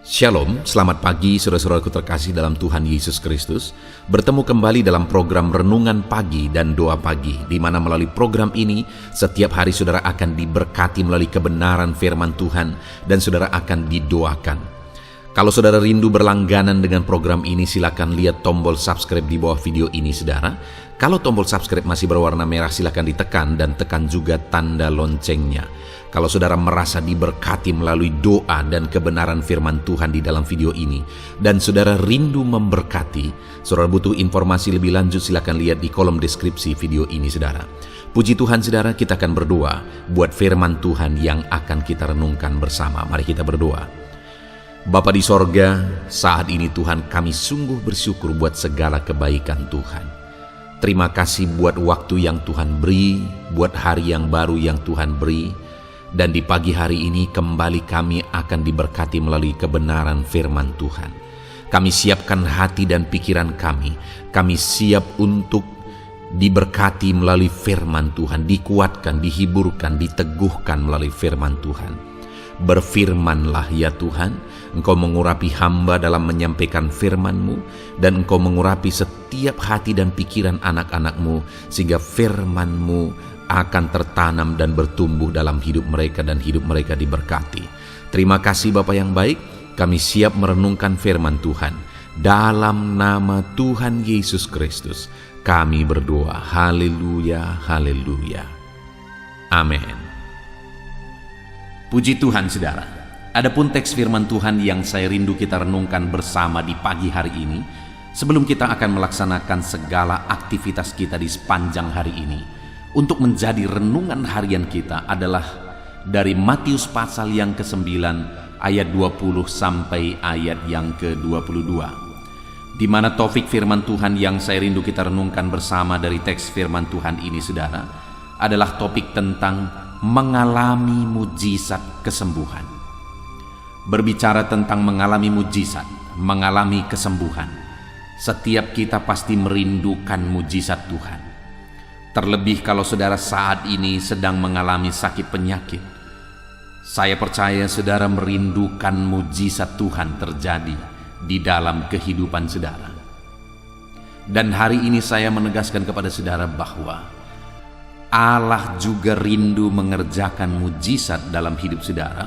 Shalom, selamat pagi saudara-saudaraku terkasih dalam Tuhan Yesus Kristus. Bertemu kembali dalam program Renungan Pagi dan Doa Pagi, di mana melalui program ini setiap hari saudara akan diberkati melalui kebenaran firman Tuhan dan saudara akan didoakan. Kalau saudara rindu berlangganan dengan program ini, silakan lihat tombol subscribe di bawah video ini saudara. Kalau tombol subscribe masih berwarna merah, silakan ditekan dan tekan juga tanda loncengnya. Kalau saudara merasa diberkati melalui doa dan kebenaran firman Tuhan di dalam video ini, dan saudara rindu memberkati, saudara butuh informasi lebih lanjut, silakan lihat di kolom deskripsi video ini saudara. Puji Tuhan saudara, kita akan berdoa buat firman Tuhan yang akan kita renungkan bersama. Mari kita berdoa. Bapa di sorga, saat ini Tuhan, kami sungguh bersyukur buat segala kebaikan Tuhan. Terima kasih buat waktu yang Tuhan beri, buat hari yang baru yang Tuhan beri. Dan di pagi hari ini kembali kami akan diberkati melalui kebenaran firman Tuhan. Kami siapkan hati dan pikiran kami. Kami siap untuk diberkati melalui firman Tuhan, dikuatkan, dihiburkan, diteguhkan melalui firman Tuhan. Berfirmanlah ya Tuhan, Engkau mengurapi hamba dalam menyampaikan firman-Mu, dan Engkau mengurapi setiap hati dan pikiran anak-anak-Mu, sehingga firman-Mu akan tertanam dan bertumbuh dalam hidup mereka dan hidup mereka diberkati. Terima kasih Bapa yang baik, kami siap merenungkan firman Tuhan. Dalam nama Tuhan Yesus Kristus, kami berdoa. Haleluya, haleluya. Amin. Puji Tuhan saudara. Adapun teks firman Tuhan yang saya rindu kita renungkan bersama di pagi hari ini, sebelum kita akan melaksanakan segala aktivitas kita di sepanjang hari ini, untuk menjadi renungan harian kita adalah dari Matius pasal yang ke-9 ayat 20 sampai ayat yang ke-22. Di mana topik firman Tuhan yang saya rindu kita renungkan bersama dari teks firman Tuhan ini saudara, adalah topik tentang mengalami mujizat kesembuhan. Berbicara tentang mengalami mujizat, mengalami kesembuhan, setiap kita pasti merindukan mujizat Tuhan. Terlebih kalau saudara saat ini sedang mengalami sakit penyakit, saya percaya saudara merindukan mujizat Tuhan terjadi di dalam kehidupan saudara. Dan hari ini saya menegaskan kepada saudara bahwa Allah juga rindu mengerjakan mujizat dalam hidup saudara,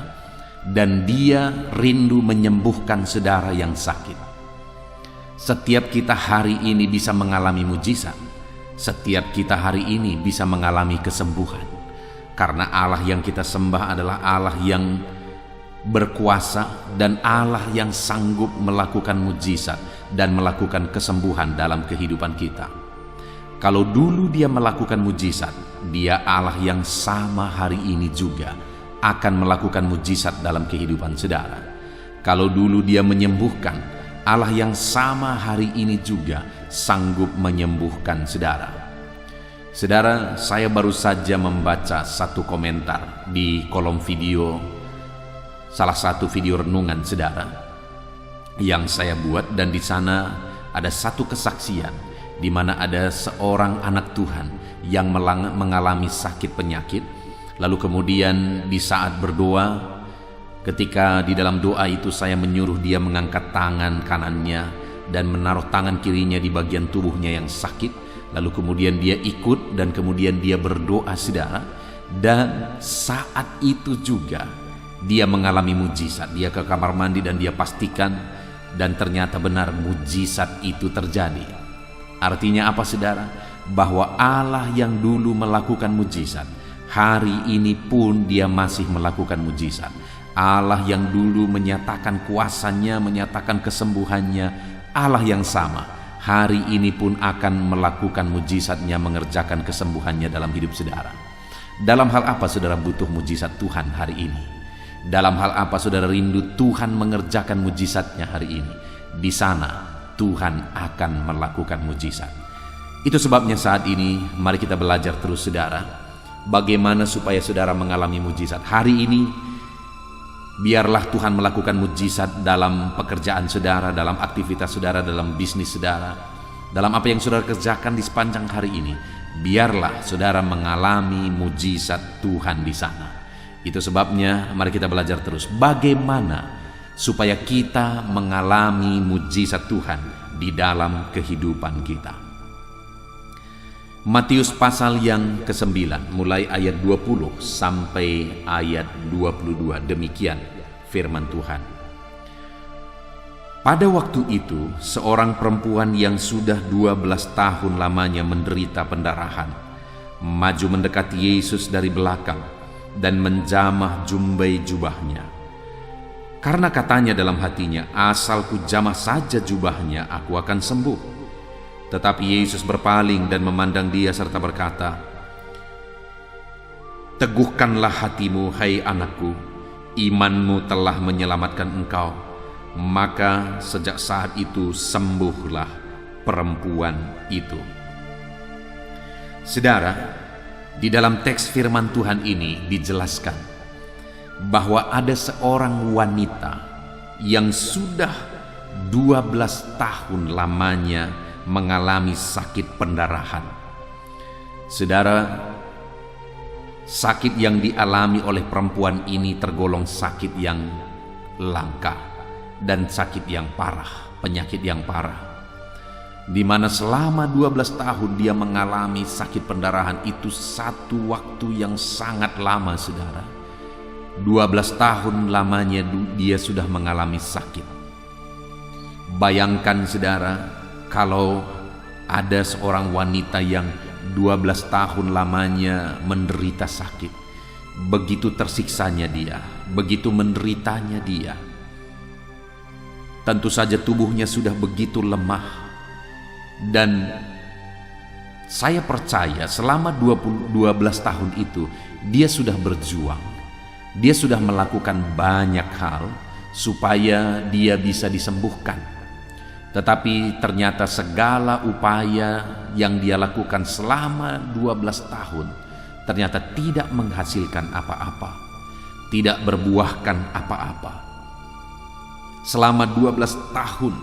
dan Dia rindu menyembuhkan saudara yang sakit. Setiap kita hari ini bisa mengalami mujizat. Setiap kita hari ini bisa mengalami kesembuhan, karena Allah yang kita sembah adalah Allah yang berkuasa dan Allah yang sanggup melakukan mujizat dan melakukan kesembuhan dalam kehidupan kita. Kalau dulu Dia melakukan mujizat, Dia Allah yang sama hari ini juga akan melakukan mujizat dalam kehidupan saudara. Kalau dulu Dia menyembuhkan, Allah yang sama hari ini juga sanggup menyembuhkan saudara. Saudara, saya baru saja membaca satu komentar di kolom video, salah satu video renungan saudara yang saya buat, dan di sana ada satu kesaksian di mana ada seorang anak Tuhan yang mengalami sakit penyakit, lalu kemudian di saat berdoa, ketika di dalam doa itu saya menyuruh dia mengangkat tangan kanannya dan menaruh tangan kirinya di bagian tubuhnya yang sakit. Lalu kemudian dia ikut dan kemudian dia berdoa saudara. Dan saat itu juga dia mengalami mujizat. Dia ke kamar mandi dan dia pastikan, dan ternyata benar mujizat itu terjadi. Artinya apa saudara? Bahwa Allah yang dulu melakukan mujizat, hari ini pun Dia masih melakukan mujizat. Allah yang dulu menyatakan kuasanya, menyatakan kesembuhannya, Allah yang sama hari ini pun akan melakukan mujizatnya, mengerjakan kesembuhannya dalam hidup saudara. Dalam hal apa saudara butuh mujizat Tuhan hari ini? Dalam hal apa saudara rindu Tuhan mengerjakan mujizatnya hari ini? Di sana Tuhan akan melakukan mujizat. Itu sebabnya saat ini mari kita belajar terus saudara, bagaimana supaya saudara mengalami mujizat hari ini. Biarlah Tuhan melakukan mujizat dalam pekerjaan saudara, dalam aktivitas saudara, dalam bisnis saudara, dalam apa yang saudara kerjakan di sepanjang hari ini. Biarlah saudara mengalami mujizat Tuhan di sana. Itu sebabnya mari kita belajar terus bagaimana supaya kita mengalami mujizat Tuhan di dalam kehidupan kita. Matius pasal yang ke-9 mulai ayat 20 sampai ayat 22, demikian firman Tuhan. Pada waktu itu, seorang perempuan yang sudah 12 tahun lamanya menderita pendarahan, maju mendekati Yesus dari belakang dan menjamah jumbai jubahnya. Karena katanya dalam hatinya, asal ku jamah saja jubahnya, aku akan sembuh. Tetapi Yesus berpaling dan memandang dia serta berkata, "Teguhkanlah hatimu, hai anakku, imanmu telah menyelamatkan engkau." Maka sejak saat itu sembuhlah perempuan itu. Saudara, di dalam teks firman Tuhan ini dijelaskan bahwa ada seorang wanita yang sudah 12 tahun lamanya mengalami sakit pendarahan. Saudara, sakit yang dialami oleh perempuan ini tergolong sakit yang langka dan sakit yang parah, penyakit yang parah, di mana selama 12 tahun dia mengalami sakit pendarahan. Itu satu waktu yang sangat lama, saudara. 12 tahun lamanya dia sudah mengalami sakit. Bayangkan, saudara, kalau ada seorang wanita yang 12 tahun lamanya menderita sakit, begitu tersiksanya dia, begitu menderitanya dia. Tentu saja tubuhnya sudah begitu lemah. Dan saya percaya selama 12 tahun itu dia sudah berjuang. Dia sudah melakukan banyak hal supaya dia bisa disembuhkan. Tetapi ternyata segala upaya yang dia lakukan selama 12 tahun ternyata tidak menghasilkan apa-apa, tidak berbuahkan apa-apa. Selama 12 tahun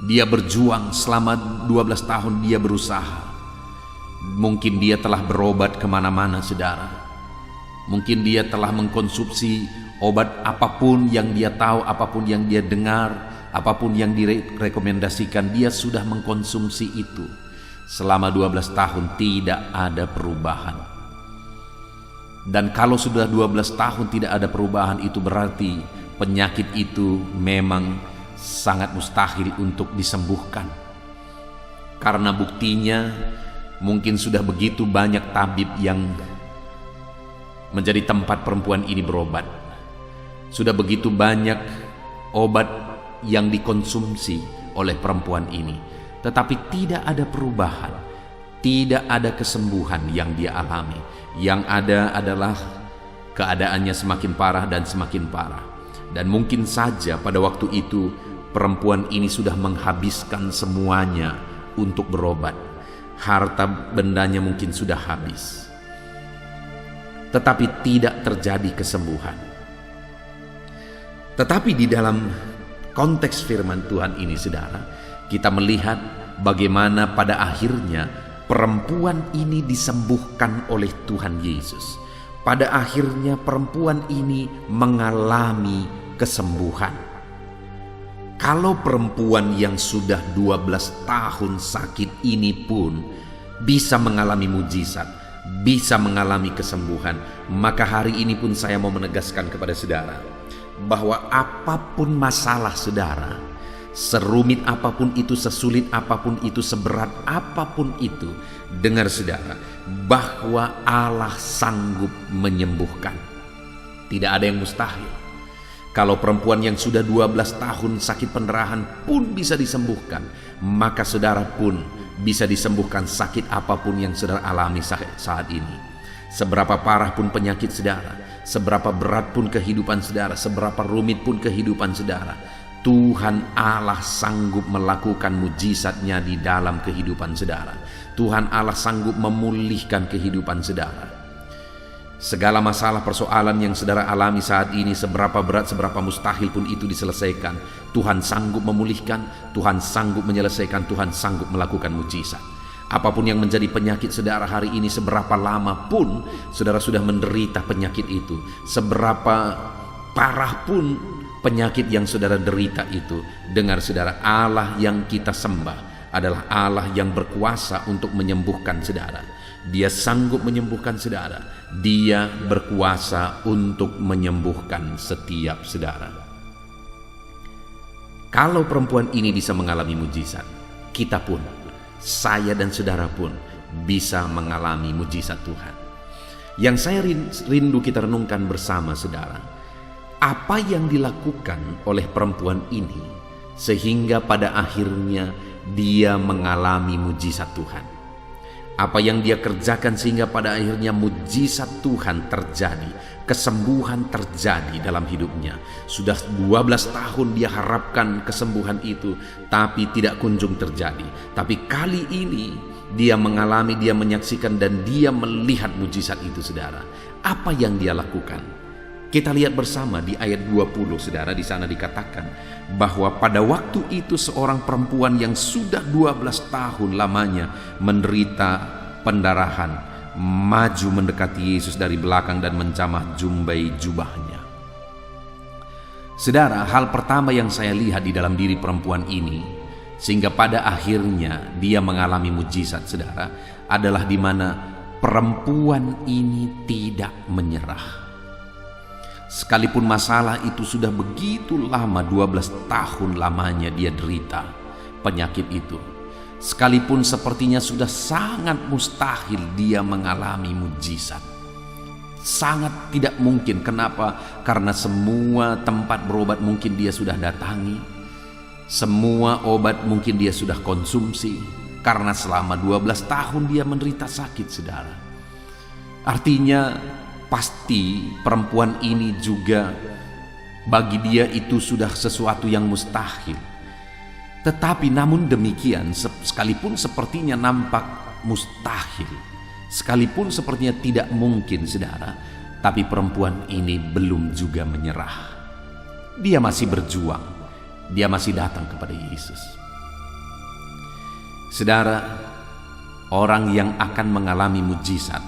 dia berjuang, selama 12 tahun dia berusaha. Mungkin dia telah berobat kemana-mana, saudara. Mungkin dia telah mengkonsumsi obat apapun yang dia tahu, apapun yang dia dengar, apapun yang direkomendasikan, dia sudah mengkonsumsi itu. Selama 12 tahun tidak ada perubahan. Dan kalau sudah 12 tahun tidak ada perubahan, itu berarti penyakit itu memang sangat mustahil untuk disembuhkan. Karena buktinya mungkin sudah begitu banyak tabib yang menjadi tempat perempuan ini berobat. Sudah begitu banyak obat yang dikonsumsi oleh perempuan ini, tetapi tidak ada perubahan, tidak ada kesembuhan yang dia alami. Yang ada adalah keadaannya semakin parah dan semakin parah. Dan mungkin saja pada waktu itu perempuan ini sudah menghabiskan semuanya untuk berobat. Harta bendanya mungkin sudah habis, tetapi tidak terjadi kesembuhan. Tetapi di dalam konteks firman Tuhan ini, saudara, kita melihat bagaimana pada akhirnya perempuan ini disembuhkan oleh Tuhan Yesus. Pada akhirnya perempuan ini mengalami kesembuhan. Kalau perempuan yang sudah 12 tahun sakit ini pun bisa mengalami mujizat, bisa mengalami kesembuhan, maka hari ini pun saya mau menegaskan kepada saudara bahwa apapun masalah saudara, serumit apapun itu, sesulit apapun itu, seberat apapun itu, dengar saudara, bahwa Allah sanggup menyembuhkan. Tidak ada yang mustahil. Kalau perempuan yang sudah 12 tahun sakit pendarahan pun bisa disembuhkan, maka saudara pun bisa disembuhkan sakit apapun yang saudara alami saat ini. Seberapa parah pun penyakit saudara, seberapa berat pun kehidupan saudara, seberapa rumit pun kehidupan saudara, Tuhan Allah sanggup melakukan mujizatnya di dalam kehidupan saudara. Tuhan Allah sanggup memulihkan kehidupan saudara. Segala masalah persoalan yang saudara alami saat ini, seberapa berat, seberapa mustahil pun itu diselesaikan, Tuhan sanggup memulihkan, Tuhan sanggup menyelesaikan, Tuhan sanggup melakukan mujizat. Apapun yang menjadi penyakit saudara hari ini, seberapa lama pun saudara sudah menderita penyakit itu, seberapa parah pun penyakit yang saudara derita itu, dengar saudara, Allah yang kita sembah adalah Allah yang berkuasa untuk menyembuhkan saudara. Dia sanggup menyembuhkan saudara. Dia berkuasa untuk menyembuhkan setiap saudara. Kalau perempuan ini bisa mengalami mujizat, kita pun, saya dan saudara pun bisa mengalami mujizat Tuhan. Yang saya rindu kita renungkan bersama saudara, apa yang dilakukan oleh perempuan ini sehingga pada akhirnya dia mengalami mujizat Tuhan. Apa yang dia kerjakan sehingga pada akhirnya mujizat Tuhan terjadi, kesembuhan terjadi dalam hidupnya. Sudah 12 tahun dia harapkan kesembuhan itu, tapi tidak kunjung terjadi. Tapi kali ini dia mengalami, dia menyaksikan, dan dia melihat mujizat itu, saudara. Apa yang dia lakukan? Kita lihat bersama di ayat 20, saudara. Di sana dikatakan bahwa pada waktu itu seorang perempuan yang sudah 12 tahun lamanya menderita pendarahan maju mendekati Yesus dari belakang dan menjamah jumbai jubahnya. Saudara, hal pertama yang saya lihat di dalam diri perempuan ini sehingga pada akhirnya dia mengalami mujizat, saudara, adalah di mana perempuan ini tidak menyerah. Sekalipun masalah itu sudah begitu lama, 12 tahun lamanya dia derita penyakit itu. Sekalipun sepertinya sudah sangat mustahil dia mengalami mujizat. Sangat tidak mungkin. Kenapa? Karena semua tempat berobat mungkin dia sudah datangi. Semua obat mungkin dia sudah konsumsi. Karena selama 12 tahun dia menderita sakit, saudara. Artinya pasti perempuan ini juga bagi dia itu sudah sesuatu yang mustahil. Tetapi namun demikian, sekalipun sepertinya nampak mustahil, sekalipun sepertinya tidak mungkin, saudara, tapi perempuan ini belum juga menyerah. Dia masih berjuang, dia masih datang kepada Yesus. Saudara, orang yang akan mengalami mujizat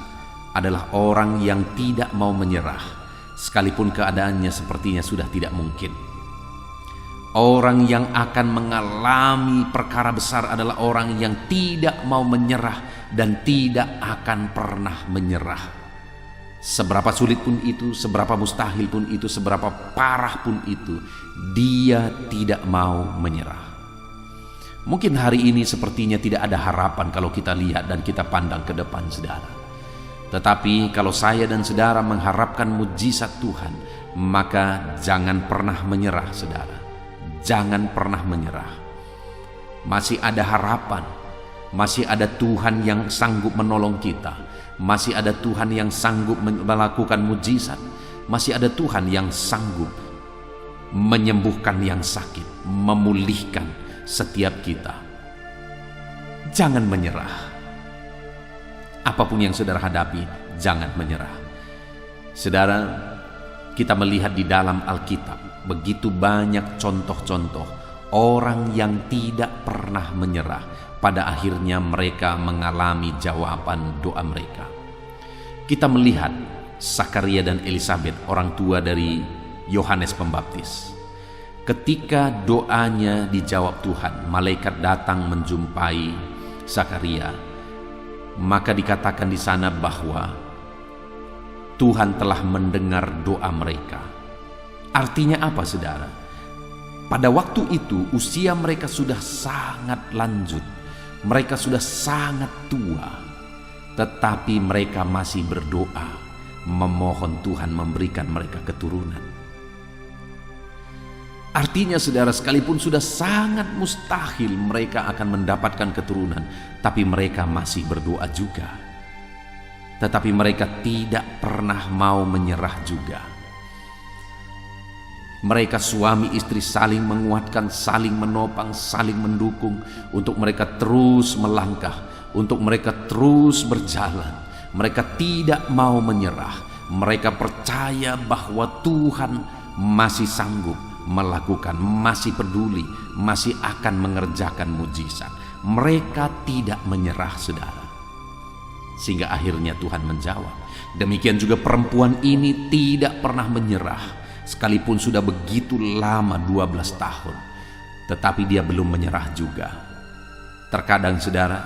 adalah orang yang tidak mau menyerah, sekalipun keadaannya sepertinya sudah tidak mungkin. Orang yang akan mengalami perkara besar adalah orang yang tidak mau menyerah dan tidak akan pernah menyerah. Seberapa sulit pun itu, seberapa mustahil pun itu, seberapa parah pun itu, dia tidak mau menyerah. Mungkin hari ini sepertinya tidak ada harapan kalau kita lihat dan kita pandang ke depan, saudara. Tetapi kalau saya dan saudara mengharapkan mujizat Tuhan, maka jangan pernah menyerah, saudara. Jangan pernah menyerah. Masih ada harapan. Masih ada Tuhan yang sanggup menolong kita. Masih ada Tuhan yang sanggup melakukan mujizat. Masih ada Tuhan yang sanggup menyembuhkan yang sakit, memulihkan setiap kita. Jangan menyerah. Apapun yang saudara hadapi, jangan menyerah. Saudara, kita melihat di dalam Alkitab begitu banyak contoh-contoh orang yang tidak pernah menyerah. Pada akhirnya mereka mengalami jawaban doa mereka. Kita melihat Zakaria dan Elisabet, orang tua dari Yohanes Pembaptis. Ketika doanya dijawab Tuhan, malaikat datang menjumpai Zakaria. Maka dikatakan di sana bahwa Tuhan telah mendengar doa mereka. Artinya apa, saudara? Pada waktu itu usia mereka sudah sangat lanjut. Mereka sudah sangat tua. Tetapi mereka masih berdoa, memohon Tuhan memberikan mereka keturunan. Artinya, saudara, sekalipun sudah sangat mustahil mereka akan mendapatkan keturunan, tapi mereka masih berdoa juga. Tetapi mereka tidak pernah mau menyerah juga. Mereka suami istri saling menguatkan, saling menopang, saling mendukung untuk mereka terus melangkah, untuk mereka terus berjalan. Mereka tidak mau menyerah. Mereka percaya bahwa Tuhan masih sanggup melakukan, masih peduli, masih akan mengerjakan mujizat. Mereka tidak menyerah, saudara. Sehingga akhirnya Tuhan menjawab. Demikian juga perempuan ini tidak pernah menyerah. Sekalipun sudah begitu lama 12 tahun, tetapi dia belum menyerah juga. Terkadang saudara,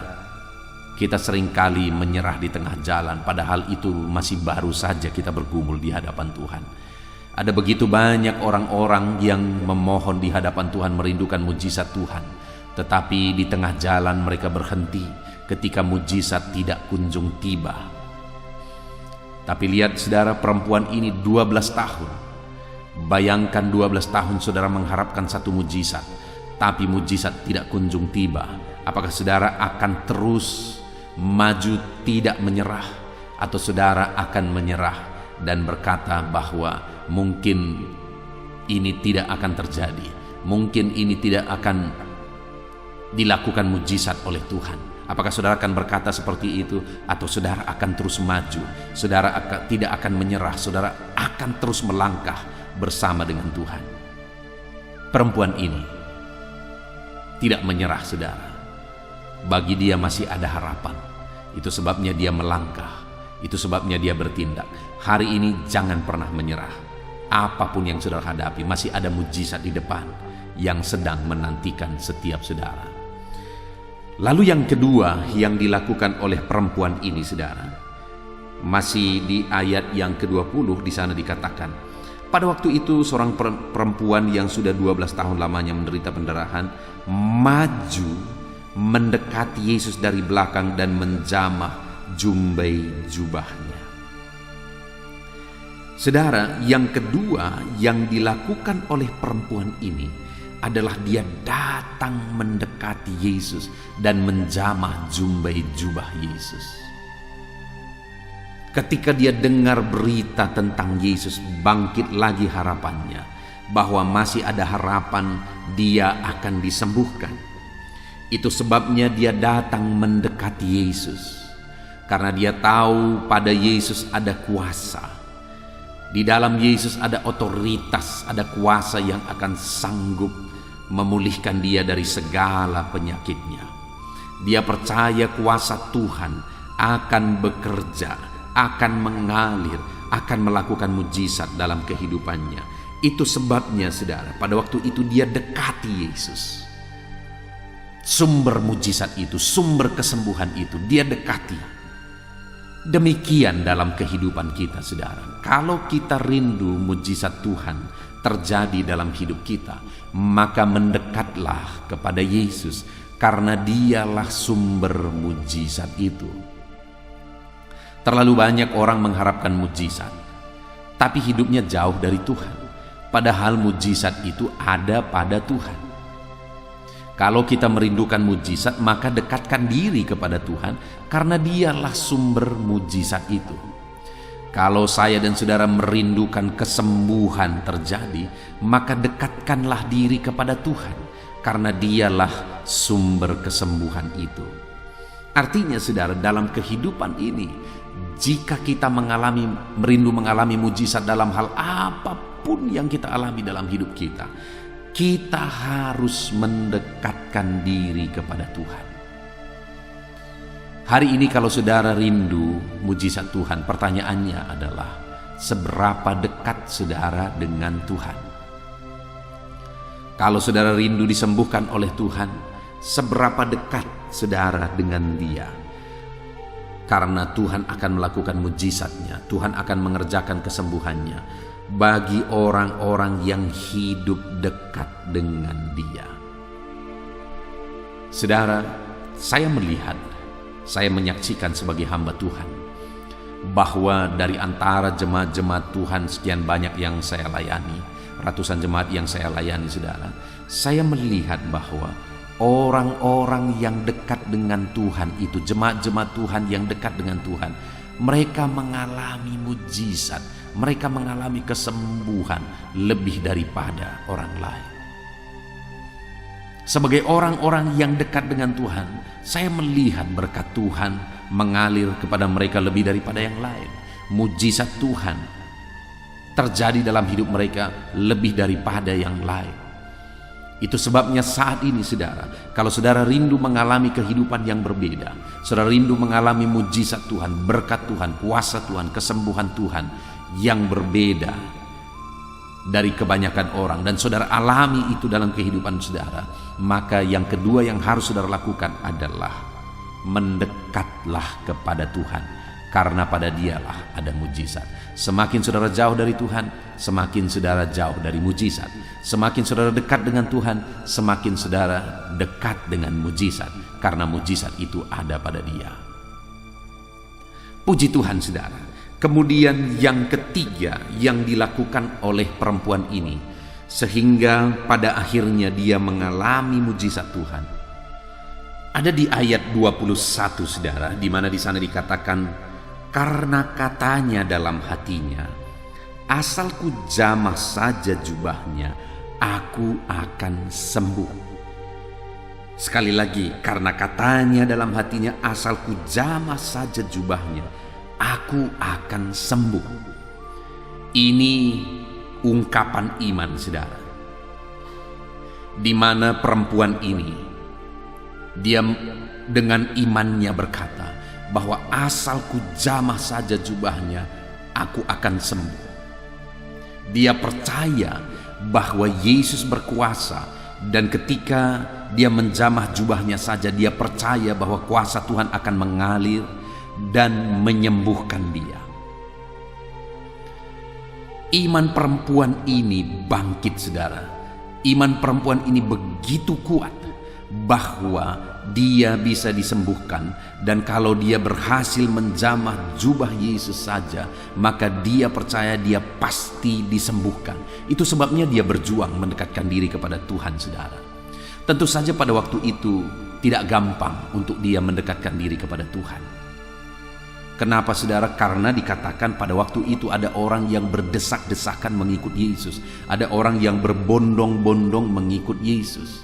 kita seringkali menyerah di tengah jalan, padahal itu masih baru saja kita bergumul di hadapan Tuhan. Ada begitu banyak orang-orang yang memohon di hadapan Tuhan, merindukan mujizat Tuhan, tetapi di tengah jalan mereka berhenti ketika mujizat tidak kunjung tiba. Tapi lihat saudara, perempuan ini 12 tahun. Bayangkan 12 tahun saudara mengharapkan satu mujizat, tapi mujizat tidak kunjung tiba. Apakah saudara akan terus maju tidak menyerah, atau saudara akan menyerah dan berkata bahwa mungkin ini tidak akan terjadi, mungkin ini tidak akan dilakukan mujizat oleh Tuhan? Apakah saudara akan berkata seperti itu, atau saudara akan terus maju? Saudara tidak akan menyerah, saudara akan terus melangkah bersama dengan Tuhan. Perempuan ini tidak menyerah saudara. Bagi dia masih ada harapan. Itu sebabnya dia melangkah, itu sebabnya dia bertindak. Hari ini jangan pernah menyerah. Apapun yang saudara hadapi, masih ada mujizat di depan yang sedang menantikan setiap saudara. Lalu yang kedua yang dilakukan oleh perempuan ini saudara, masih di ayat yang ke-20, di sana dikatakan, pada waktu itu seorang perempuan yang sudah 12 tahun lamanya menderita pendarahan maju mendekati Yesus dari belakang dan menjamah jumbai jubahnya. Saudara, yang kedua yang dilakukan oleh perempuan ini adalah dia datang mendekati Yesus dan menjamah jumbai jubah Yesus. Ketika dia dengar berita tentang Yesus, bangkit lagi harapannya bahwa masih ada harapan dia akan disembuhkan. Itu sebabnya dia datang mendekati Yesus, karena dia tahu pada Yesus ada kuasa. Di dalam Yesus ada otoritas, ada kuasa yang akan sanggup memulihkan dia dari segala penyakitnya. Dia percaya kuasa Tuhan akan bekerja, akan mengalir, akan melakukan mujizat dalam kehidupannya. Itu sebabnya saudara, pada waktu itu dia dekati Yesus. Sumber mujizat itu, sumber kesembuhan itu dia dekati. Demikian dalam kehidupan kita saudara. Kalau kita rindu mujizat Tuhan terjadi dalam hidup kita, maka mendekatlah kepada Yesus, karena dialah sumber mujizat itu. Terlalu banyak orang mengharapkan mujizat, tapi hidupnya jauh dari Tuhan, padahal mujizat itu ada pada Tuhan. Kalau kita merindukan mujizat, maka dekatkan diri kepada Tuhan, karena dialah sumber mujizat itu. Kalau saya dan saudara merindukan kesembuhan terjadi, maka dekatkanlah diri kepada Tuhan, karena dialah sumber kesembuhan itu. Artinya saudara, dalam kehidupan ini, jika kita merindu mengalami mujizat dalam hal apapun yang kita alami dalam hidup kita, kita harus mendekatkan diri kepada Tuhan. Hari ini kalau saudara rindu mujizat Tuhan, pertanyaannya adalah seberapa dekat saudara dengan Tuhan? Kalau saudara rindu disembuhkan oleh Tuhan, seberapa dekat saudara dengan Dia? Karena Tuhan akan melakukan mujizatnya, Tuhan akan mengerjakan kesembuhannya bagi orang-orang yang hidup dekat dengan Dia. Saudara, saya menyaksikan sebagai hamba Tuhan bahwa dari antara jemaat-jemaat Tuhan sekian banyak yang saya layani, ratusan jemaat yang saya layani saudara, saya melihat bahwa orang-orang yang dekat dengan Tuhan itu, jemaat-jemaat Tuhan yang dekat dengan Tuhan, mereka mengalami mujizat, mereka mengalami kesembuhan lebih daripada orang lain. Sebagai orang-orang yang dekat dengan Tuhan, saya melihat berkat Tuhan mengalir kepada mereka lebih daripada yang lain. Mujizat Tuhan terjadi dalam hidup mereka lebih daripada yang lain. Itu sebabnya saat ini saudara, kalau saudara rindu mengalami kehidupan yang berbeda, saudara rindu mengalami mujizat Tuhan, berkat Tuhan, kuasa Tuhan, kesembuhan Tuhan yang berbeda dari kebanyakan orang dan saudara alami itu dalam kehidupan saudara, maka yang kedua yang harus saudara lakukan adalah mendekatlah kepada Tuhan, karena pada Dialah ada mujizat. Semakin saudara jauh dari Tuhan, semakin saudara jauh dari mujizat. Semakin saudara dekat dengan Tuhan, semakin saudara dekat dengan mujizat, karena mujizat itu ada pada Dia. Puji Tuhan saudara. Kemudian yang ketiga yang dilakukan oleh perempuan ini, sehingga pada akhirnya dia mengalami mujizat Tuhan, ada di ayat 21 saudara, di mana di sana dikatakan, karena katanya dalam hatinya, asal ku jamah saja jubahnya, aku akan sembuh. Sekali lagi, karena katanya dalam hatinya, asal ku jamah saja jubahnya, aku akan sembuh. Ini ungkapan iman saudara, di mana perempuan ini dia dengan imannya berkata bahwa asal ku jamah saja jubahnya, aku akan sembuh. Dia percaya bahwa Yesus berkuasa, dan ketika dia menjamah jubahnya saja, dia percaya bahwa kuasa Tuhan akan mengalir dan menyembuhkan dia. Iman perempuan ini bangkit saudara. Iman perempuan ini begitu kuat bahwa dia bisa disembuhkan, dan kalau dia berhasil menjamah jubah Yesus saja, maka dia percaya dia pasti disembuhkan. Itu sebabnya dia berjuang mendekatkan diri kepada Tuhan saudara. Tentu saja pada waktu itu tidak gampang untuk dia mendekatkan diri kepada Tuhan. Kenapa saudara? Karena dikatakan pada waktu itu ada orang yang berdesak-desakan mengikut Yesus. Ada orang yang berbondong-bondong mengikut Yesus.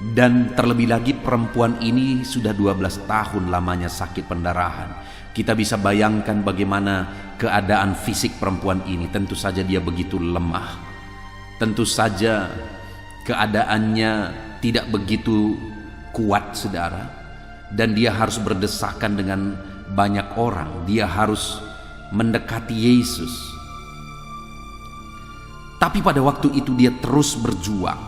Dan terlebih lagi perempuan ini sudah 12 tahun lamanya sakit pendarahan. Kita bisa bayangkan bagaimana keadaan fisik perempuan ini. Tentu saja dia begitu lemah. Tentu saja keadaannya tidak begitu kuat saudara. Dan dia harus berdesakan dengan banyak orang, dia harus mendekati Yesus. Tapi pada waktu itu dia terus berjuang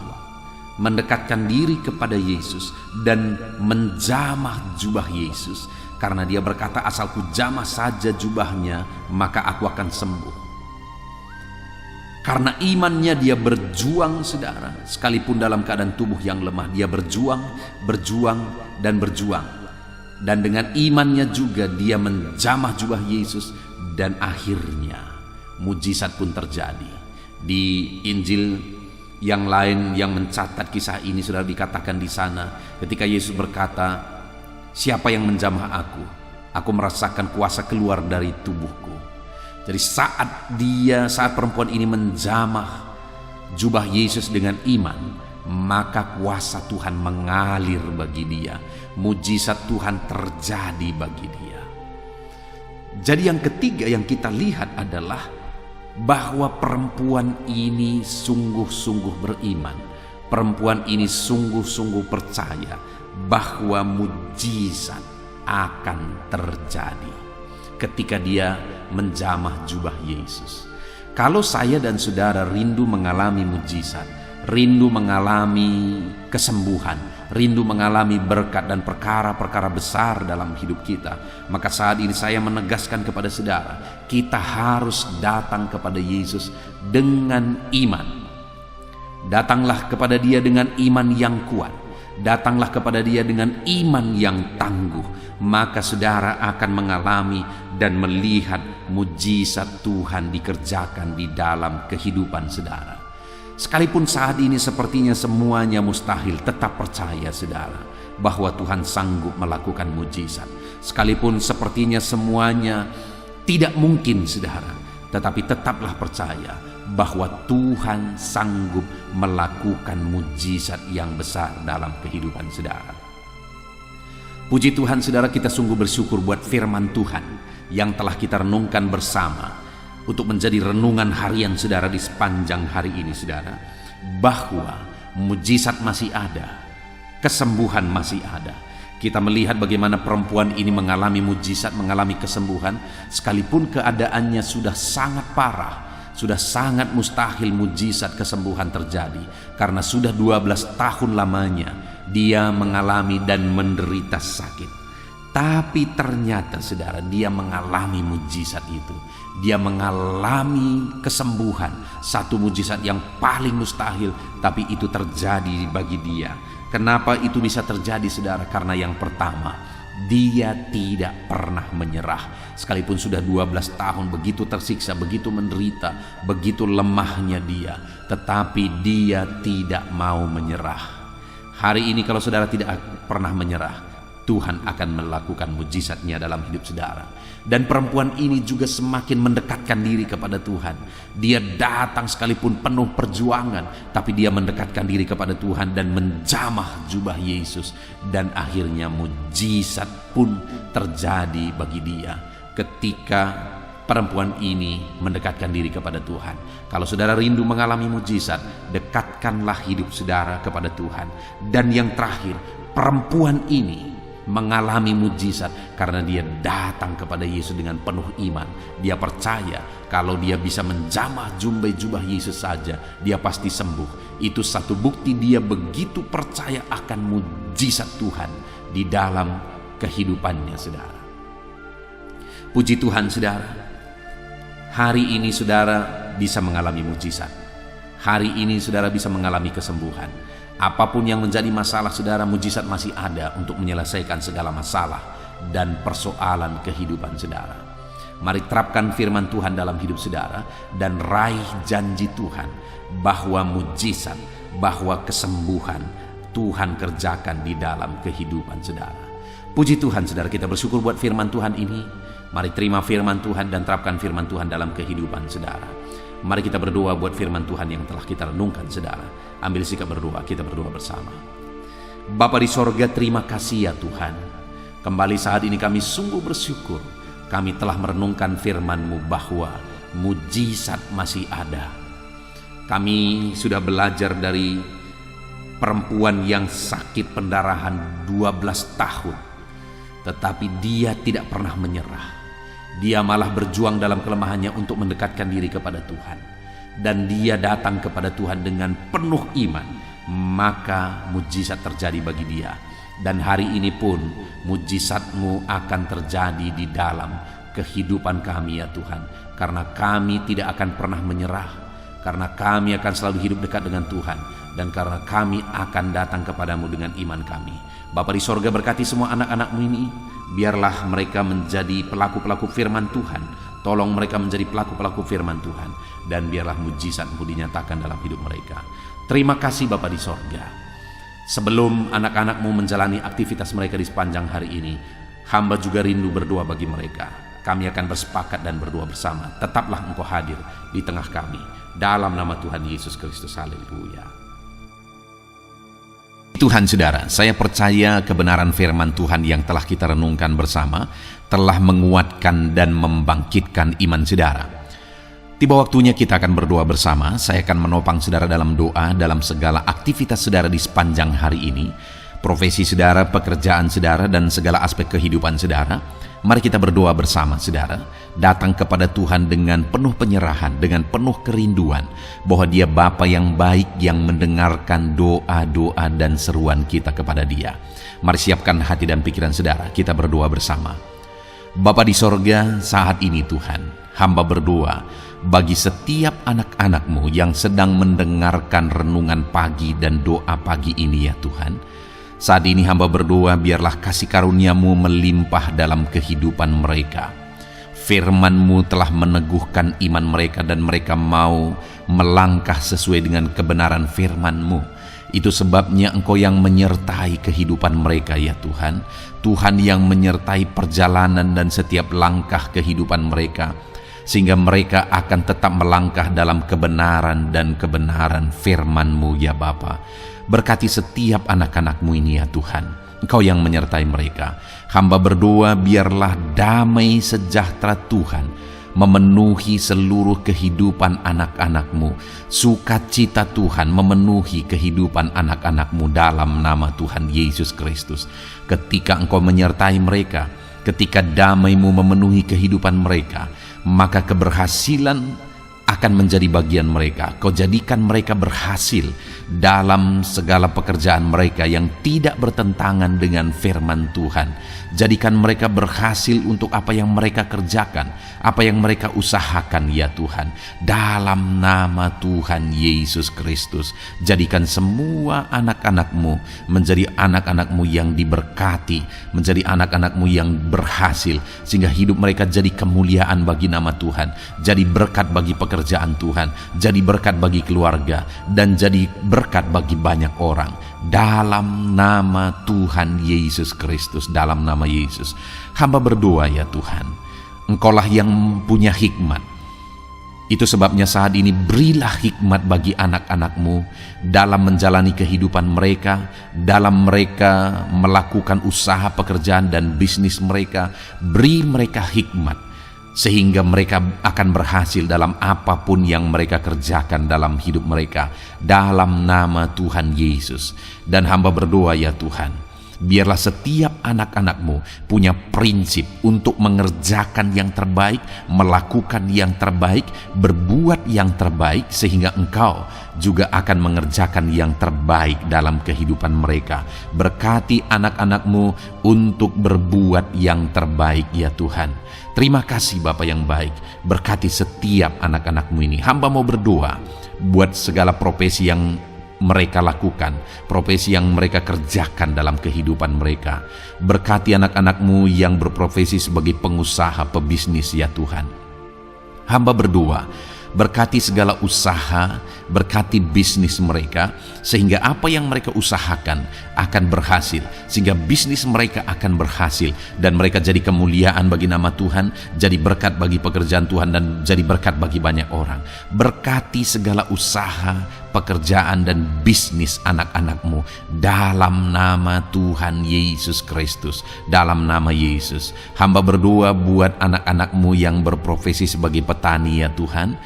mendekatkan diri kepada Yesus dan menjamah jubah Yesus, karena dia berkata, asal ku jamah saja jubahnya, maka aku akan sembuh. Karena imannya dia berjuang saudara, sekalipun dalam keadaan tubuh yang lemah, dia berjuang, dan berjuang. Dan dengan imannya juga dia menjamah jubah Yesus, dan akhirnya mujizat pun terjadi. Di Injil yang lain yang mencatat kisah ini sudah dikatakan di sana, ketika Yesus berkata, siapa yang menjamah aku merasakan kuasa keluar dari tubuhku. Jadi saat perempuan ini menjamah jubah Yesus dengan iman, maka kuasa Tuhan mengalir bagi dia. Mujizat Tuhan terjadi bagi dia. Jadi yang ketiga yang kita lihat adalah bahwa perempuan ini sungguh-sungguh beriman. Perempuan ini sungguh-sungguh percaya bahwa mujizat akan terjadi ketika dia menjamah jubah Yesus. Kalau saya dan saudara rindu mengalami mujizat, rindu mengalami kesembuhan, rindu mengalami berkat dan perkara-perkara besar dalam hidup kita, maka saat ini saya menegaskan kepada saudara, kita harus datang kepada Yesus dengan iman. Datanglah kepada Dia dengan iman yang kuat. Datanglah kepada Dia dengan iman yang tangguh, maka saudara akan mengalami dan melihat mujizat Tuhan dikerjakan di dalam kehidupan saudara. Sekalipun saat ini sepertinya semuanya mustahil, tetap percaya saudara bahwa Tuhan sanggup melakukan mujizat. Sekalipun sepertinya semuanya tidak mungkin saudara, tetapi tetaplah percaya bahwa Tuhan sanggup melakukan mujizat yang besar dalam kehidupan saudara. Puji Tuhan saudara, kita sungguh bersyukur buat firman Tuhan yang telah kita renungkan bersama untuk menjadi renungan harian saudara di sepanjang hari ini saudara, bahwa mujizat masih ada, kesembuhan masih ada. Kita melihat bagaimana perempuan ini mengalami mujizat, mengalami kesembuhan, sekalipun keadaannya sudah sangat parah, sudah sangat mustahil mujizat kesembuhan terjadi, karena sudah 12 tahun lamanya dia mengalami dan menderita sakit. Tapi ternyata saudara, dia mengalami mujizat itu. Dia mengalami kesembuhan, satu mujizat yang paling mustahil, tapi itu terjadi bagi dia. Kenapa itu bisa terjadi saudara? Karena yang pertama, dia tidak pernah menyerah. Sekalipun sudah 12 tahun begitu tersiksa, begitu menderita, begitu lemahnya dia, tetapi dia tidak mau menyerah. Hari ini kalau saudara tidak pernah menyerah, Tuhan akan melakukan mujizatnya dalam hidup saudara. Dan perempuan ini juga semakin mendekatkan diri kepada Tuhan. Dia datang sekalipun penuh perjuangan, tapi dia mendekatkan diri kepada Tuhan dan menjamah jubah Yesus. Dan akhirnya mujizat pun terjadi bagi dia ketika perempuan ini mendekatkan diri kepada Tuhan. Kalau saudara rindu mengalami mujizat, dekatkanlah hidup saudara kepada Tuhan. Dan yang terakhir, perempuan ini mengalami mujizat karena dia datang kepada Yesus dengan penuh iman. Dia percaya kalau dia bisa menjamah jubah Yesus saja, dia pasti sembuh. Itu satu bukti dia begitu percaya akan mujizat Tuhan di dalam kehidupannya saudara. Puji Tuhan saudara, hari ini saudara bisa mengalami mujizat. Hari ini saudara bisa mengalami kesembuhan. Apapun yang menjadi masalah saudara, mujizat masih ada untuk menyelesaikan segala masalah dan persoalan kehidupan saudara. Mari terapkan firman Tuhan dalam hidup saudara dan raih janji Tuhan bahwa mujizat, bahwa kesembuhan Tuhan kerjakan di dalam kehidupan saudara. Puji Tuhan saudara, kita bersyukur buat firman Tuhan ini. Mari terima firman Tuhan dan terapkan firman Tuhan dalam kehidupan saudara. Mari kita berdoa buat firman Tuhan yang telah kita renungkan saudara. Ambil sikap berdoa, kita berdoa bersama. Bapa di sorga, terima kasih ya Tuhan. Kembali saat ini kami sungguh bersyukur. Kami telah merenungkan firman-Mu bahwa mujizat masih ada. Kami sudah belajar dari perempuan yang sakit pendarahan 12 tahun. Tetapi dia tidak pernah menyerah. Dia malah berjuang dalam kelemahannya untuk mendekatkan diri kepada Tuhan. Dan dia datang kepada Tuhan dengan penuh iman. Maka mujizat terjadi bagi dia. Dan hari ini pun mujizat-Mu akan terjadi di dalam kehidupan kami ya Tuhan. Karena kami tidak akan pernah menyerah. Karena kami akan selalu hidup dekat dengan Tuhan. Dan karena kami akan datang kepadamu dengan iman kami. Bapa di sorga, berkati semua anak-anak-Mu ini. Biarlah mereka menjadi pelaku-pelaku firman Tuhan. Tolong mereka menjadi pelaku-pelaku firman Tuhan. Dan biarlah mujizat-Mu dinyatakan dalam hidup mereka. Terima kasih Bapa di sorga. Sebelum anak-anak-Mu menjalani aktivitas mereka di sepanjang hari ini, hamba juga rindu berdoa bagi mereka. Kami akan bersepakat dan berdoa bersama. Tetaplah Engkau hadir di tengah kami. Dalam nama Tuhan Yesus Kristus. Haleluya. Tuhan saudara, saya percaya kebenaran firman Tuhan yang telah kita renungkan bersama telah menguatkan dan membangkitkan iman saudara. Tiba waktunya kita akan berdoa bersama. Saya akan menopang saudara dalam doa dalam segala aktivitas saudara di sepanjang hari ini. Profesi saudara, pekerjaan saudara, dan segala aspek kehidupan saudara. Mari kita berdoa bersama saudara. Datang kepada Tuhan dengan penuh penyerahan, dengan penuh kerinduan bahwa Dia Bapa yang baik yang mendengarkan doa-doa dan seruan kita kepada Dia. Mari siapkan hati dan pikiran saudara, kita berdoa bersama. Bapa di sorga, saat ini Tuhan, hamba berdoa bagi setiap anak-anak-Mu yang sedang mendengarkan renungan pagi dan doa pagi ini ya Tuhan. Saat ini hamba berdoa biarlah kasih karunia-Mu melimpah dalam kehidupan mereka. Firman-Mu telah meneguhkan iman mereka dan mereka mau melangkah sesuai dengan kebenaran firman-Mu. Itu sebabnya Engkau yang menyertai kehidupan mereka ya Tuhan. Tuhan yang menyertai perjalanan dan setiap langkah kehidupan mereka. Sehingga mereka akan tetap melangkah dalam kebenaran dan kebenaran firman-Mu ya Bapa. Berkati setiap anak-anak-Mu ini ya Tuhan. Engkau yang menyertai mereka. Hamba berdoa biarlah damai sejahtera Tuhan memenuhi seluruh kehidupan anak-anak-Mu. Sukacita Tuhan memenuhi kehidupan anak-anak-Mu dalam nama Tuhan Yesus Kristus. Ketika Engkau menyertai mereka, ketika damai-Mu memenuhi kehidupan mereka, maka keberhasilan akan menjadi bagian mereka. Kau jadikan mereka berhasil dalam segala pekerjaan mereka yang tidak bertentangan dengan firman Tuhan. Jadikan mereka berhasil untuk apa yang mereka kerjakan, apa yang mereka usahakan ya Tuhan. Dalam nama Tuhan Yesus Kristus, jadikan semua anak-anak-Mu menjadi anak-anak-Mu yang diberkati, menjadi anak-anak-Mu yang berhasil, sehingga hidup mereka jadi kemuliaan bagi nama Tuhan, jadi berkat bagi pekerjaan Tuhan, jadi berkat bagi keluarga, dan jadi berkat bagi banyak orang. Dalam nama Tuhan Yesus Kristus, dalam nama Yesus, hamba berdoa ya Tuhan, Engkaulah yang punya hikmat. Itu sebabnya saat ini berilah hikmat bagi anak-anak-Mu dalam menjalani kehidupan mereka, dalam mereka melakukan usaha pekerjaan dan bisnis mereka. Beri mereka hikmat sehingga mereka akan berhasil dalam apapun yang mereka kerjakan dalam hidup mereka, dalam nama Tuhan Yesus. Dan hamba berdoa ya Tuhan, biarlah setiap anak-anak-Mu punya prinsip untuk mengerjakan yang terbaik, melakukan yang terbaik, berbuat yang terbaik, sehingga Engkau juga akan mengerjakan yang terbaik dalam kehidupan mereka. Berkati anak-anak-Mu untuk berbuat yang terbaik ya Tuhan. Terima kasih Bapa yang baik, berkati setiap anak-anak-Mu ini. Hamba mau berdoa buat segala profesi yang mereka lakukan, profesi yang mereka kerjakan dalam kehidupan mereka. Berkati anak-anak-Mu yang berprofesi sebagai pengusaha, pebisnis ya Tuhan. Hamba berdoa, berkati segala usaha, berkati bisnis mereka, sehingga apa yang mereka usahakan akan berhasil, sehingga bisnis mereka akan berhasil, dan mereka jadi kemuliaan bagi nama Tuhan, jadi berkat bagi pekerjaan Tuhan, dan jadi berkat bagi banyak orang. Berkati segala usaha, pekerjaan, dan bisnis anak-anak-Mu dalam nama Tuhan Yesus Kristus, dalam nama Yesus. Hamba berdoa buat anak-anak-Mu yang berprofesi sebagai petani ya Tuhan.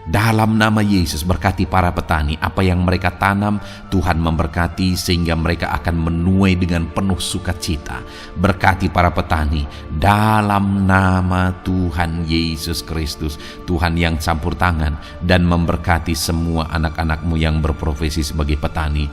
Dalam nama Yesus, berkati para petani. Apa yang mereka tanam, Tuhan memberkati sehingga mereka akan menuai dengan penuh sukacita. Berkati para petani dalam nama Tuhan Yesus Kristus. Tuhan yang campur tangan dan memberkati semua anak-anak-Mu yang berprofesi sebagai petani.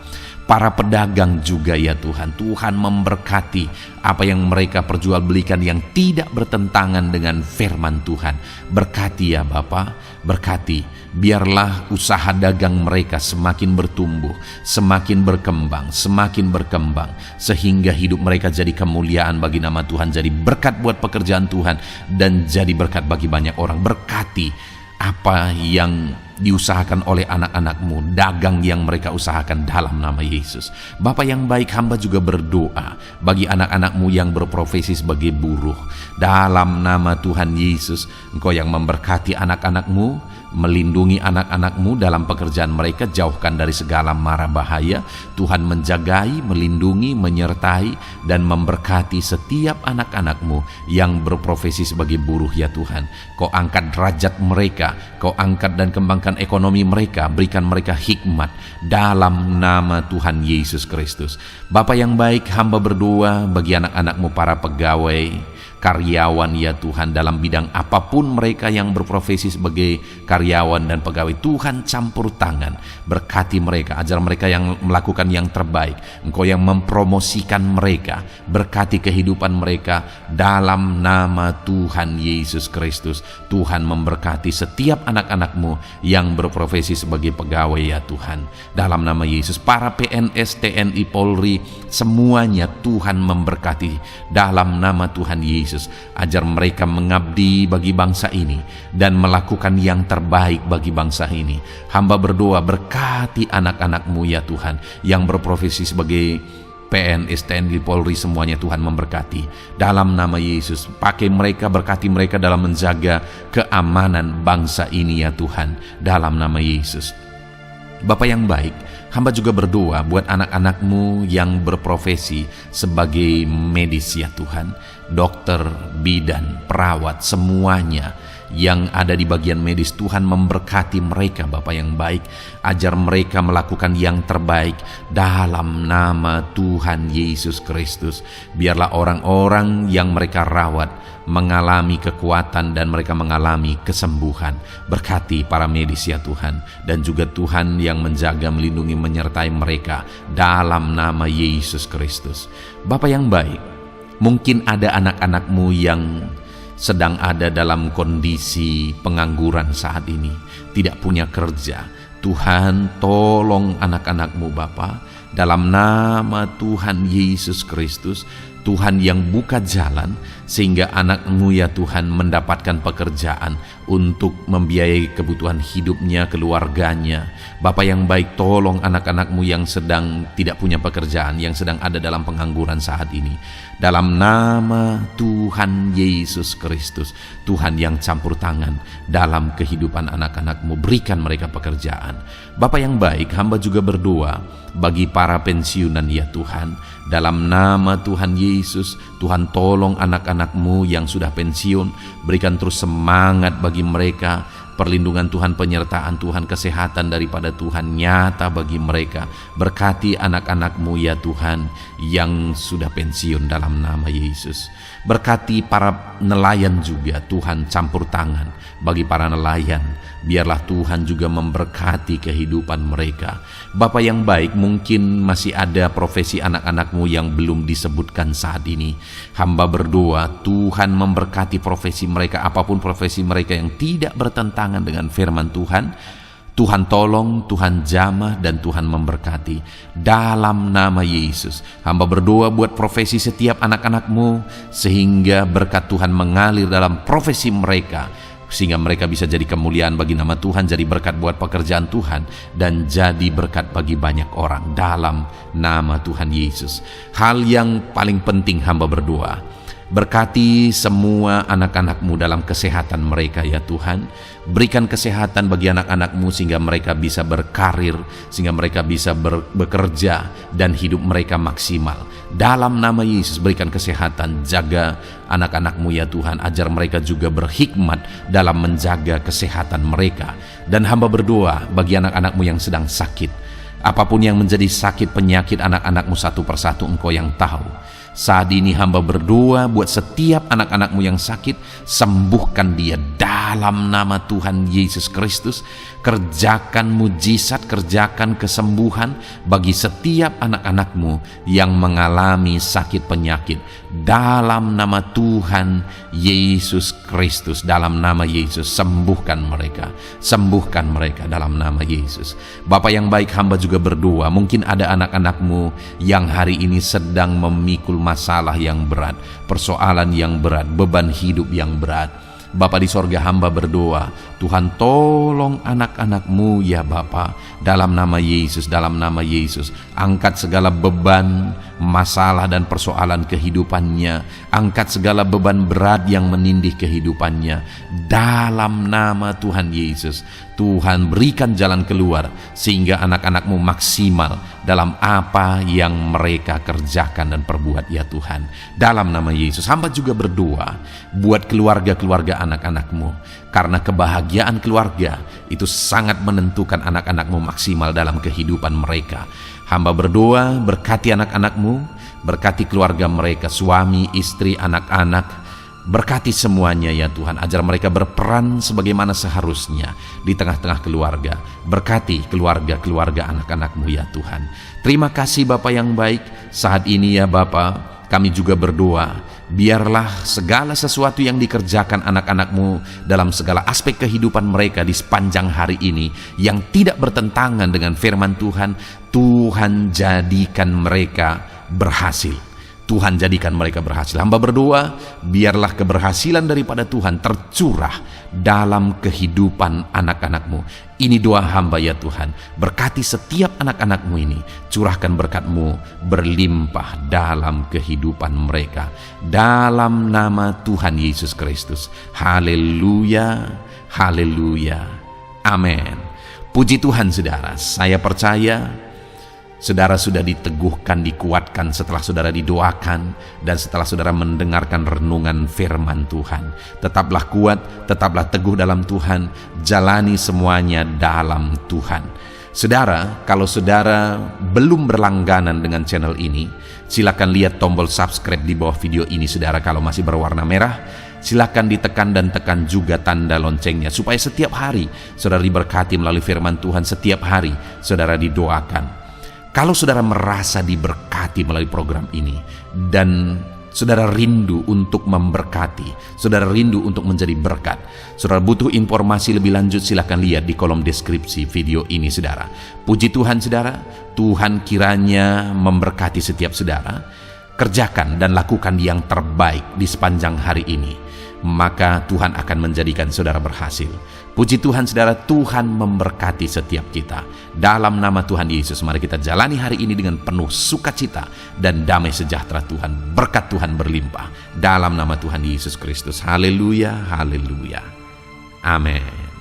Para pedagang juga ya Tuhan, Tuhan memberkati apa yang mereka perjualbelikan yang tidak bertentangan dengan firman Tuhan. Berkati ya Bapa, berkati, biarlah usaha dagang mereka semakin bertumbuh, semakin berkembang, sehingga hidup mereka jadi kemuliaan bagi nama Tuhan, jadi berkat buat pekerjaan Tuhan, dan jadi berkat bagi banyak orang. Berkati apa yang diusahakan oleh anak-anak-Mu, dagang yang mereka usahakan dalam nama Yesus. Bapa yang baik, hamba juga berdoa bagi anak-anak-Mu yang berprofesi sebagai buruh. Dalam nama Tuhan Yesus, Engkau yang memberkati anak-anak-Mu, melindungi anak-anak-Mu dalam pekerjaan mereka, jauhkan dari segala mara bahaya. Tuhan menjagai, melindungi, menyertai, dan memberkati setiap anak-anak-Mu yang berprofesi sebagai buruh ya Tuhan. Kau angkat derajat mereka, Kau angkat dan kembangkan ekonomi mereka, berikan mereka hikmat dalam nama Tuhan Yesus Kristus. Bapa yang baik, hamba berdoa bagi anak-anak-Mu para pegawai, karyawan ya Tuhan, dalam bidang apapun mereka yang berprofesi sebagai karyawan dan pegawai. Tuhan campur tangan, berkati mereka, ajar mereka yang melakukan yang terbaik. Engkau yang mempromosikan mereka, berkati kehidupan mereka dalam nama Tuhan Yesus Kristus. Tuhan memberkati setiap anak-anak-Mu yang berprofesi sebagai pegawai ya Tuhan, dalam nama Yesus. Para PNS, TNI, Polri, semuanya Tuhan memberkati dalam nama Tuhan Yesus. Ajar mereka mengabdi bagi bangsa ini dan melakukan yang terbaik bagi bangsa ini. Hamba berdoa, berkati anak-anak-Mu ya Tuhan yang berprofesi sebagai PNS, TNI, Polri, semuanya Tuhan memberkati dalam nama Yesus. Pakai mereka, berkati mereka dalam menjaga keamanan bangsa ini ya Tuhan, dalam nama Yesus. Bapa yang baik, hamba juga berdoa buat anak-anak-Mu yang berprofesi sebagai medis ya Tuhan, dokter, bidan, perawat, semuanya yang ada di bagian medis. Tuhan memberkati mereka Bapa yang baik, ajar mereka melakukan yang terbaik dalam nama Tuhan Yesus Kristus. Biarlah orang-orang yang mereka rawat mengalami kekuatan dan mereka mengalami kesembuhan. Berkati para medis ya Tuhan, dan juga Tuhan yang menjaga, melindungi, menyertai mereka dalam nama Yesus Kristus. Bapa yang baik, mungkin ada anak-anak-Mu yang sedang ada dalam kondisi pengangguran saat ini, tidak punya kerja. Tuhan, tolong anak-anak-Mu Bapa, dalam nama Tuhan Yesus Kristus. Tuhan yang buka jalan sehingga anak-Mu ya Tuhan mendapatkan pekerjaan untuk membiayai kebutuhan hidupnya, keluarganya. Bapa yang baik, tolong anak-anak-Mu yang sedang tidak punya pekerjaan, yang sedang ada dalam pengangguran saat ini. Dalam nama Tuhan Yesus Kristus, Tuhan yang campur tangan dalam kehidupan anak-anak-Mu, berikan mereka pekerjaan. Bapa yang baik, hamba juga berdoa bagi para pensiunan ya Tuhan. Dalam nama Tuhan Yesus, Tuhan tolong anak-anak-Mu yang sudah pensiun, berikan terus semangat bagi mereka. Perlindungan Tuhan, penyertaan Tuhan, kesehatan daripada Tuhan nyata bagi mereka. Berkati anak-anak-Mu ya Tuhan yang sudah pensiun dalam nama Yesus. Berkati para nelayan juga, Tuhan campur tangan bagi para nelayan. Biarlah Tuhan juga memberkati kehidupan mereka. Bapa yang baik, mungkin masih ada profesi anak-anak-Mu yang belum disebutkan saat ini. Hamba berdoa Tuhan memberkati profesi mereka, apapun profesi mereka yang tidak bertentangan dengan firman Tuhan. Tuhan tolong, Tuhan jamah, dan Tuhan memberkati. Dalam nama Yesus, hamba berdoa buat profesi setiap anak-anak-Mu, sehingga berkat Tuhan mengalir dalam profesi mereka, sehingga mereka bisa jadi kemuliaan bagi nama Tuhan, jadi berkat buat pekerjaan Tuhan, dan jadi berkat bagi banyak orang dalam nama Tuhan Yesus. Hal yang paling penting hamba berdoa, berkati semua anak-anak-Mu dalam kesehatan mereka ya Tuhan. Berikan kesehatan bagi anak-anak-Mu sehingga mereka bisa berkarir, sehingga mereka bisa bekerja dan hidup mereka maksimal. Dalam nama Yesus berikan kesehatan, jaga anak-anak-Mu ya Tuhan, ajar mereka juga berhikmat dalam menjaga kesehatan mereka. Dan hamba berdoa bagi anak-anak-Mu yang sedang sakit, apapun yang menjadi sakit penyakit anak-anak-Mu satu persatu Engkau yang tahu. Saat ini hamba berdoa buat setiap anak-anak-Mu yang sakit, sembuhkan dia dalam nama Tuhan Yesus Kristus. Kerjakan mujizat, kerjakan kesembuhan bagi setiap anak-anak-Mu yang mengalami sakit penyakit. Dalam nama Tuhan Yesus Kristus, dalam nama Yesus, sembuhkan mereka dalam nama Yesus. Bapa yang baik, hamba juga berdoa, mungkin ada anak-anak-Mu yang hari ini sedang memikul masalah yang berat, persoalan yang berat, beban hidup yang berat. Bapa di sorga, hamba berdoa, Tuhan tolong anak-anak-Mu ya Bapa, dalam nama Yesus, dalam nama Yesus. Angkat segala beban, masalah dan persoalan kehidupannya. Angkat segala beban berat yang menindih kehidupannya. Dalam nama Tuhan Yesus, Tuhan berikan jalan keluar sehingga anak-anak-Mu maksimal dalam apa yang mereka kerjakan dan perbuat ya Tuhan. Dalam nama Yesus, hamba juga berdoa buat keluarga-keluarga anak-anak-Mu, karena kebahagiaan keluarga itu sangat menentukan anak-anak-Mu maksimal dalam kehidupan mereka. Hamba berdoa berkati anak-anak-Mu, berkati keluarga mereka, suami, istri, anak-anak. Berkati semuanya ya Tuhan, ajar mereka berperan sebagaimana seharusnya di tengah-tengah keluarga. Berkati keluarga-keluarga anak-anak-Mu ya Tuhan. Terima kasih Bapa yang baik. Saat ini ya Bapa, kami juga berdoa, biarlah segala sesuatu yang dikerjakan anak-anak-Mu dalam segala aspek kehidupan mereka di sepanjang hari ini yang tidak bertentangan dengan firman Tuhan, Tuhan jadikan mereka berhasil. Tuhan jadikan mereka berhasil. Hamba berdoa, biarlah keberhasilan daripada Tuhan tercurah dalam kehidupan anak-anak-Mu. Ini doa hamba ya Tuhan. Berkati setiap anak-anak-Mu ini. Curahkan berkat-Mu berlimpah dalam kehidupan mereka. Dalam nama Tuhan Yesus Kristus. Haleluya, haleluya, amin. Puji Tuhan saudara, saya percaya Saudara sudah diteguhkan, dikuatkan setelah saudara didoakan dan setelah saudara mendengarkan renungan firman Tuhan. Tetaplah kuat, tetaplah teguh dalam Tuhan, jalani semuanya dalam Tuhan. Saudara, kalau saudara belum berlangganan dengan channel ini, silakan lihat tombol subscribe di bawah video ini. Saudara, kalau masih berwarna merah, silakan ditekan dan tekan juga tanda loncengnya supaya setiap hari saudara diberkati melalui firman Tuhan. Setiap hari saudara didoakan. Kalau saudara merasa diberkati melalui program ini dan saudara rindu untuk memberkati, saudara rindu untuk menjadi berkat, saudara butuh informasi lebih lanjut, silakan lihat di kolom deskripsi video ini, saudara. Puji Tuhan, saudara. Tuhan kiranya memberkati setiap saudara. Kerjakan dan lakukan yang terbaik di sepanjang hari ini, maka Tuhan akan menjadikan saudara berhasil. Puji Tuhan, saudara. Tuhan memberkati setiap kita. Dalam nama Tuhan Yesus, mari kita jalani hari ini dengan penuh sukacita dan damai sejahtera Tuhan. Berkat Tuhan berlimpah. Dalam nama Tuhan Yesus Kristus. Haleluya, haleluya. Amin.